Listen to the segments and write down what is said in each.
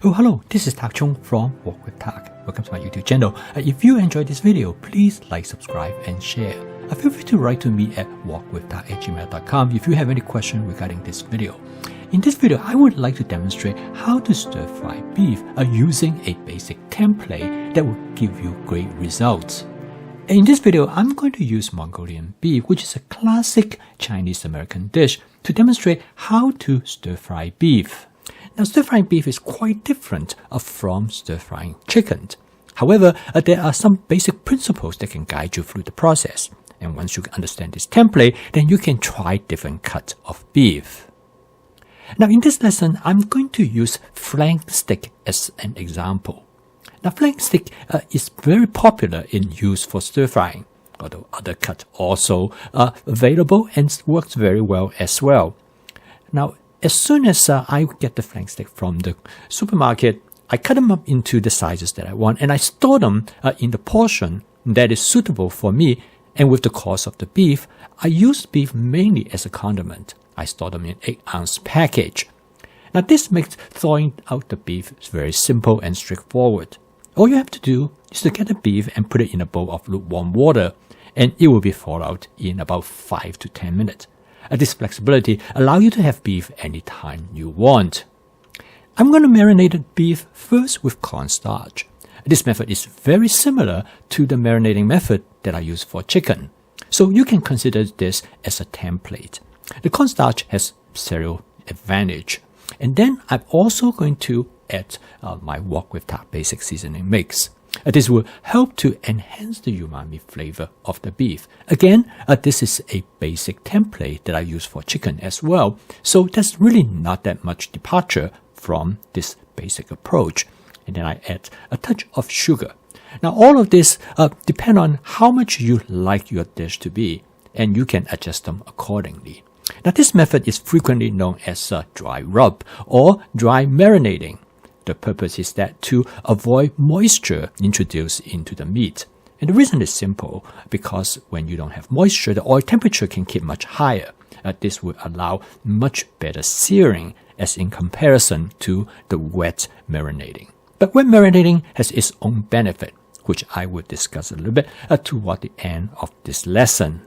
Oh, hello, this is Tak Chung from Walk with Tak. Welcome to my YouTube channel. If you enjoyed this video, please like, subscribe, and share. Feel free to write to me at walkwithtak@gmail.com if you have any question regarding this video. In this video, I would like to demonstrate how to stir-fry beef using a basic template that will give you great results. In this video, I'm going to use Mongolian beef, which is a classic Chinese-American dish, to demonstrate how to stir-fry beef. Now, stir-frying beef is quite different from stir-frying chicken. However, there are some basic principles that can guide you through the process. And once you understand this template, then you can try different cuts of beef. Now, in this lesson, I'm going to use flank steak as an example. Now, flank steak is very popular in use for stir-frying, although other cuts also are available and works very well as well. Now, as soon as I get the flank steak from the supermarket, I cut them up into the sizes that I want, and I store them in the portion that is suitable for me. And with the cost of the beef, I use beef mainly as a condiment. I store them in 8-ounce package. Now, this makes thawing out the beef very simple and straightforward. All you have to do is to get the beef and put it in a bowl of lukewarm water, and it will be thawed out in about 5 to 10 minutes. This flexibility allows you to have beef anytime you want. I'm going to marinate the beef first with cornstarch. This method is very similar to the marinating method that I use for chicken. So you can consider this as a template. The cornstarch has several advantages. And then I'm also going to add my Walk with Tak basic seasoning mix. This will help to enhance the umami flavor of the beef. Again, this is a basic template that I use for chicken as well. So there's really not that much departure from this basic approach. And then I add a touch of sugar. Now, all of this depends on how much you like your dish to be, and you can adjust them accordingly. Now, this method is frequently known as dry rub or dry marinating. The purpose is that to avoid moisture introduced into the meat. And the reason is simple, because when you don't have moisture, the oil temperature can keep much higher. This will allow much better searing as in comparison to the wet marinating. But wet marinating has its own benefit, which I will discuss a little bit toward the end of this lesson.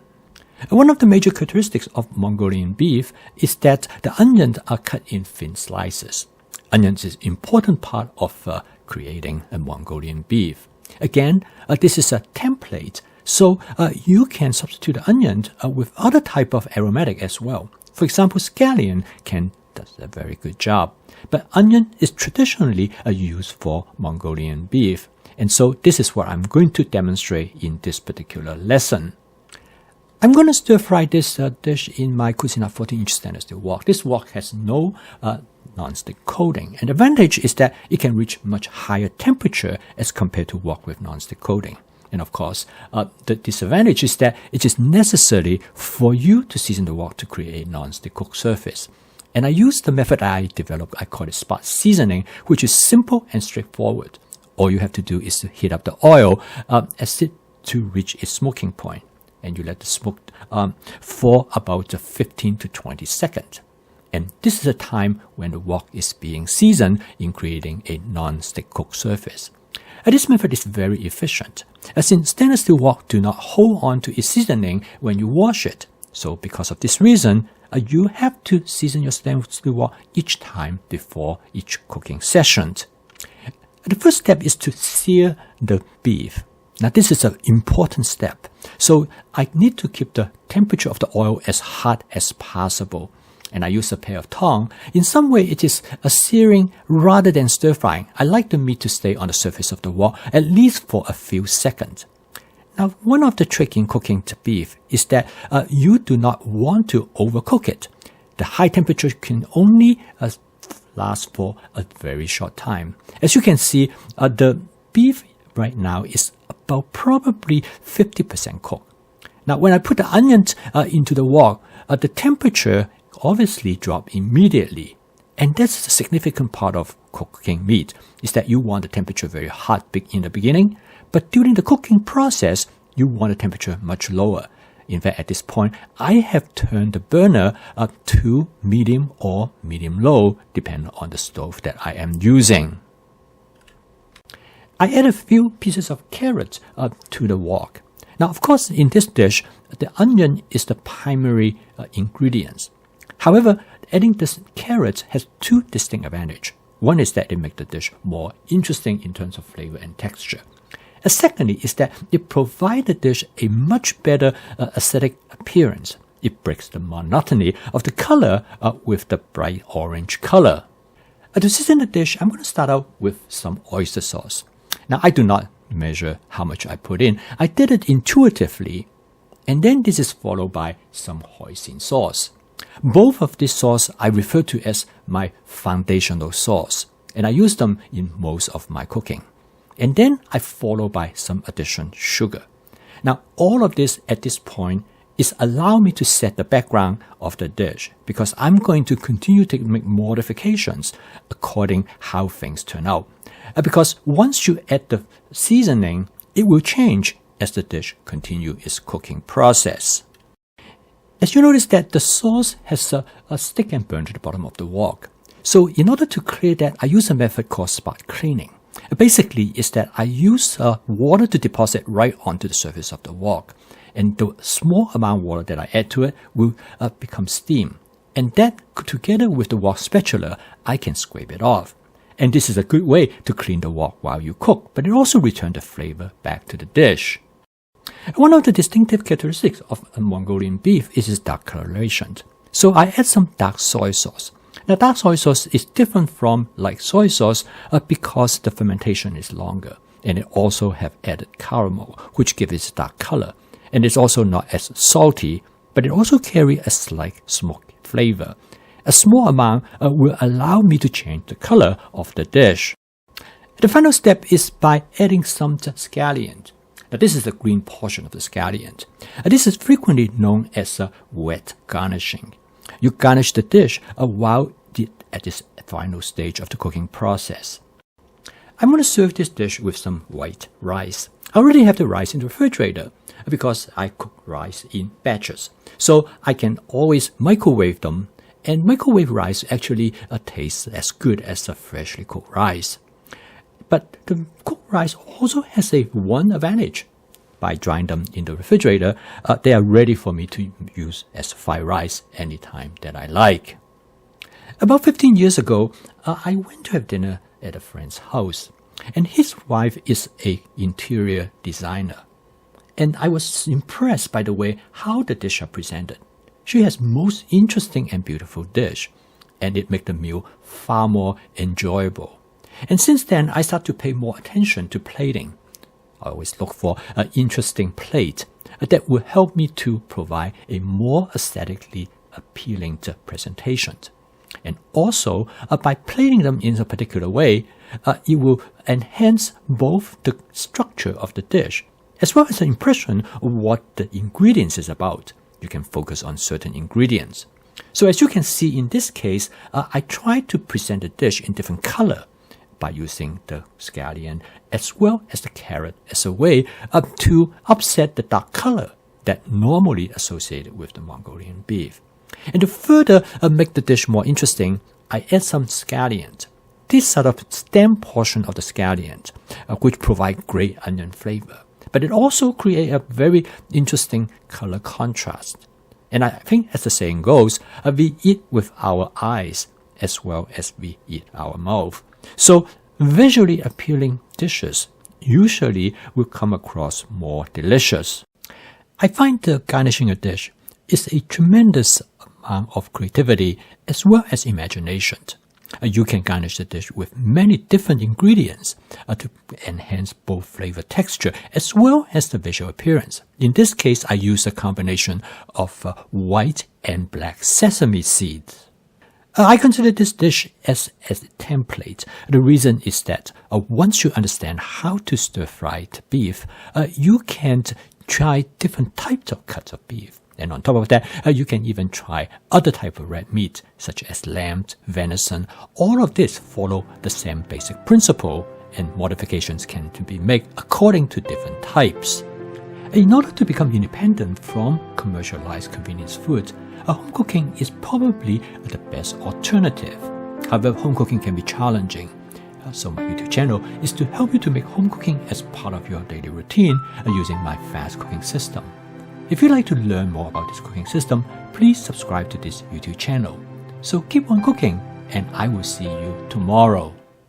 One of the major characteristics of Mongolian beef is that the onions are cut in thin slices. Onions is an important part of creating a Mongolian beef. Again, this is a template, so you can substitute the onion with other type of aromatic as well. For example, scallion does a very good job. But onion is traditionally used for Mongolian beef. And so this is what I'm going to demonstrate in this particular lesson. I'm going to stir fry this dish in my Cuisinart 14-inch stainless steel wok. This wok has no non-stick coating. And the advantage is that it can reach much higher temperature as compared to wok with non-stick coating. And of course, the disadvantage is that it is necessary for you to season the wok to create a non-stick cooked surface. And I use the method I developed, I call it spot seasoning, which is simple and straightforward. All you have to do is to heat up the oil as it to reach its smoking point. And you let the smoke for about 15 to 20 seconds. And this is the time when the wok is being seasoned in creating a non-stick cooked surface. This method is very efficient, as in stainless steel wok do not hold on to its seasoning when you wash it. So because of this reason, you have to season your stainless steel wok each time before each cooking session. The first step is to sear the beef. Now, this is an important step. So I need to keep the temperature of the oil as hot as possible. And I use a pair of tongs. In some way, it is a searing rather than stir-frying. I like the meat to stay on the surface of the wok at least for a few seconds. Now, one of the tricks in cooking the beef is that you do not want to overcook it. The high temperature can only last for a very short time. As you can see, the beef right now is about probably 50% cooked. Now, when I put the onions into the wok, the temperature obviously drops immediately. And that's a significant part of cooking meat, is that you want the temperature very hot in the beginning, but during the cooking process, you want the temperature much lower. In fact, at this point, I have turned the burner to medium or medium-low, depending on the stove that I am using. I add a few pieces of carrot to the wok. Now, of course, in this dish, the onion is the primary ingredient. However, adding this carrot has two distinct advantages. One is that it makes the dish more interesting in terms of flavor and texture. And secondly is that it provides the dish a much better aesthetic appearance. It breaks the monotony of the color with the bright orange color. To season the dish, I'm going to start out with some oyster sauce. Now, I do not measure how much I put in. I did it intuitively. And then this is followed by some hoisin sauce. Both of these sauce I refer to as my foundational sauce, and I use them in most of my cooking. And then I follow by some additional sugar. Now, all of this at this point is allow me to set the background of the dish, because I'm going to continue to make modifications according how things turn out. Because once you add the seasoning, it will change as the dish continues its cooking process. As you notice that the sauce has a stick and burn to the bottom of the wok. So in order to clear that, I use a method called spot cleaning. Basically, is that I use water to deposit right onto the surface of the wok. And the small amount of water that I add to it will become steam. And that, together with the wok spatula, I can scrape it off. And this is a good way to clean the wok while you cook, but it also returns the flavor back to the dish. One of the distinctive characteristics of a Mongolian beef is its dark coloration. So I add some dark soy sauce. Now, dark soy sauce is different from light soy sauce because the fermentation is longer, and it also have added caramel, which gives it dark color. And it's also not as salty, but it also carries a slight smoky flavor. A small amount will allow me to change the color of the dish. The final step is by adding some scallion. Now, this is the green portion of the scallion. This is frequently known as a wet garnishing. You garnish the dish while at this final stage of the cooking process. I'm going to serve this dish with some white rice. I already have the rice in the refrigerator because I cook rice in batches. So I can always microwave them, and microwave rice actually tastes as good as the freshly cooked rice. But the cooked rice also has one advantage. By drying them in the refrigerator, they are ready for me to use as fried rice anytime that I like. About 15 years ago, I went to have dinner at a friend's house, and his wife is an interior designer. And I was impressed by the way how the dishes are presented. She has most interesting and beautiful dish, and it makes the meal far more enjoyable. And since then, I start to pay more attention to plating. I always look for an interesting plate that will help me to provide a more aesthetically appealing presentation. And also, by plating them in a particular way, it will enhance both the structure of the dish as well as the impression of what the ingredients is about. You can focus on certain ingredients. So as you can see in this case, I try to present the dish in different color by using the scallion as well as the carrot as a way to offset the dark color that normally associated with the Mongolian beef. And to further make the dish more interesting, I add some scallion. This sort of stem portion of the scallion, which provide great onion flavor. But it also creates a very interesting color contrast. And I think, as the saying goes, we eat with our eyes as well as we eat our mouth. So visually appealing dishes usually will come across more delicious. I find the garnishing a dish is a tremendous amount of creativity as well as imagination. You can garnish the dish with many different ingredients to enhance both flavor texture as well as the visual appearance. In this case, I use a combination of white and black sesame seeds. I consider this dish as a template. The reason is that once you understand how to stir-fry beef, you can try different types of cuts of beef. And on top of that, you can even try other types of red meat, such as lamb, venison. All of this follow the same basic principle, and modifications can be made according to different types. In order to become independent from commercialized convenience foods, home cooking is probably the best alternative. However, home cooking can be challenging. So my YouTube channel is to help you to make home cooking as part of your daily routine using my fast cooking system. If you'd like to learn more about this cooking system, please subscribe to this YouTube channel. So keep on cooking, and I will see you tomorrow.